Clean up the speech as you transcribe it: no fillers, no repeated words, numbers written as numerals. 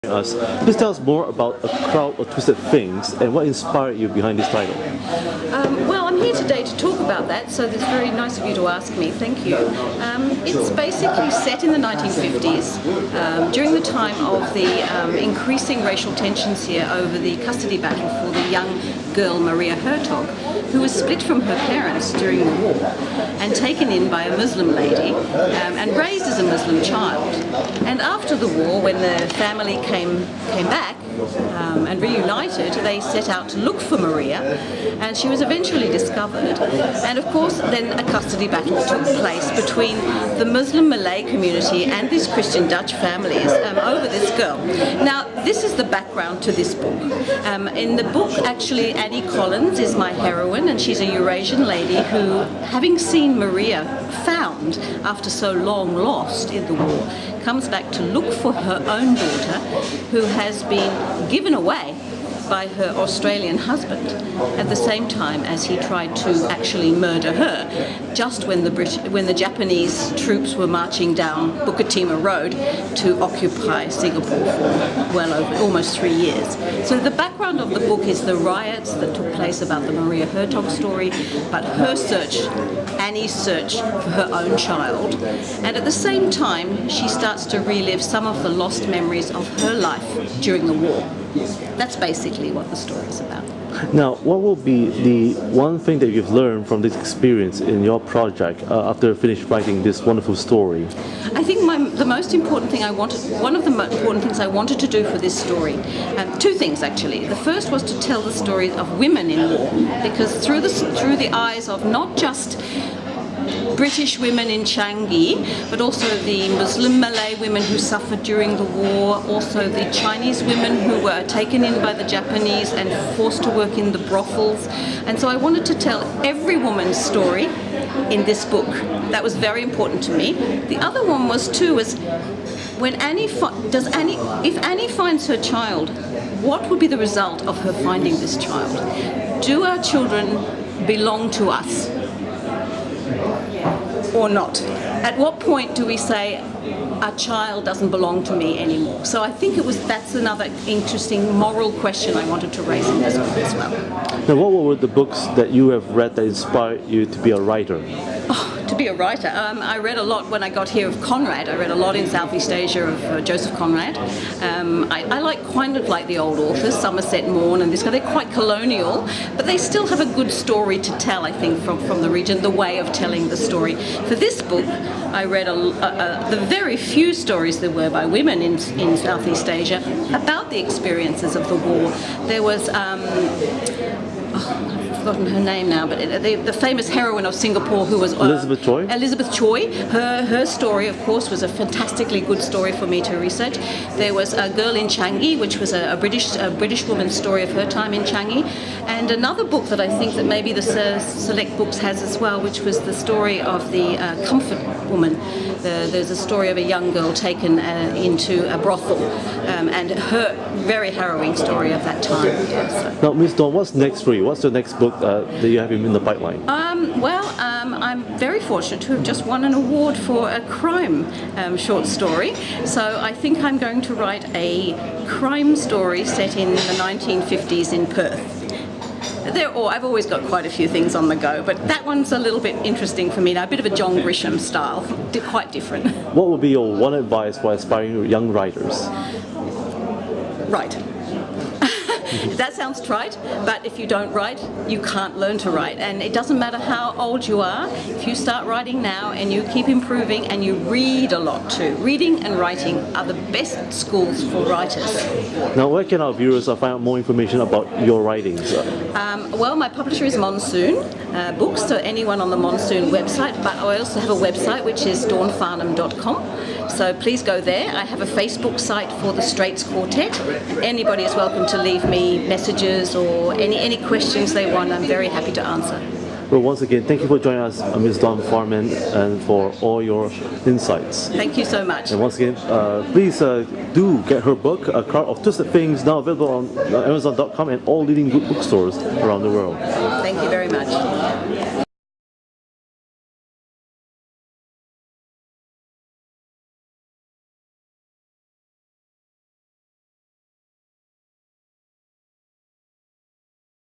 us. Please tell us more about A Crowd of Twisted Things and what inspired you behind this title. Well, I'm here today to talk about that, so it's very nice of you to ask me. Thank you. It's basically set in the 1950s, during the time of the increasing racial tensions here over the custody battle for the young girl Maria Hertog, who was split from her parents during the war and taken in by a Muslim lady and raised as a Muslim child. And after the war, when the family came back and reunited, they set out to look for Maria, and she was eventually discovered. And of course, then a custody battle took place between the Muslim Malay community and these Christian Dutch families over this girl. Now, this is the background to this book. In the book, actually, Annie Collins is my heroine, and she's a Eurasian lady who, having seen Maria found after so long lost in the war, comes back to look for her own daughter, who has been given away by her Australian husband at the same time as he tried to actually murder her, just when the Japanese troops were marching down Bukit Timah Road to occupy Singapore for well over almost 3 years. So the background of the book is the riots that took place about the Maria Hertog story, but her search, Annie's search for her own child, and at the same time she starts to relive some of the lost memories of her life during the war. That's basically what the story is about. Now, what will be the one thing that you've learned from this experience in your project after you finished writing this wonderful story? I think one of the most important things I wanted to do for this story, two things actually. The first was to tell the story of women in war, because through the eyes of not just British women in Changi, but also the Muslim Malay women who suffered during the war, also the Chinese women who were taken in by the Japanese and forced to work in the brothels. And so I wanted to tell every woman's story in this book. That was very important to me. The other one was when if Annie finds her child, what would be the result of her finding this child? Do our children belong to us or not? At what point do we say a child doesn't belong to me anymore? So I think that's another interesting moral question I wanted to raise in this book as well. Now, what were the books that you have read that inspired you to be a writer? To be a writer, I read a lot when I got here of Conrad. I read a lot in Southeast Asia of Joseph Conrad. I like kind of like the old authors, Somerset Maugham and this guy. They're quite colonial, but they still have a good story to tell, I think, from the region, the way of telling the story. For this book, I read the very few stories there were by women in Southeast Asia about the experiences of the war. There was I've forgotten her name now, but the famous heroine of Singapore who was Elizabeth Choi. Elizabeth Choi. Her story, of course, was a fantastically good story for me to research. There was a girl in Changi, which was a British woman's story of her time in Changi, and another book that I think that maybe the Select Books has as well, which was the story of the Comfort Woman. There's a story of a young girl taken into a brothel, and her very harrowing story of that time. Yeah, so. Now, Ms. Dawn, what's next for you? What's the next book that you have in the pipeline? I'm very fortunate to have just won an award for a crime short story. So I think I'm going to write a crime story set in the 1950s in Perth. I've always got quite a few things on the go, but that one's a little bit interesting for me now, a bit of a John Grisham style, quite different. What would be your one advice for aspiring young writers? Write. That sounds trite, but if you don't write, you can't learn to write. And it doesn't matter how old you are, if you start writing now and you keep improving and you read a lot too. Reading and writing are the best schools for writers. Now, where can our viewers find out more information about your writings? Well, my publisher is Monsoon Books, so anyone on the Monsoon website, but I also have a website which is dawnfarnham.com. So please go there. I have a Facebook site for the Straits Quartet. Anybody is welcome to leave me messages or any questions they want. I'm very happy to answer. Well, once again, thank you for joining us, Ms. Dawn Farnham, and for all your insights. Thank you so much. And once again, please do get her book, A Crowd of Twisted Things, now available on Amazon.com and all leading bookstores around the world. Thank you very much.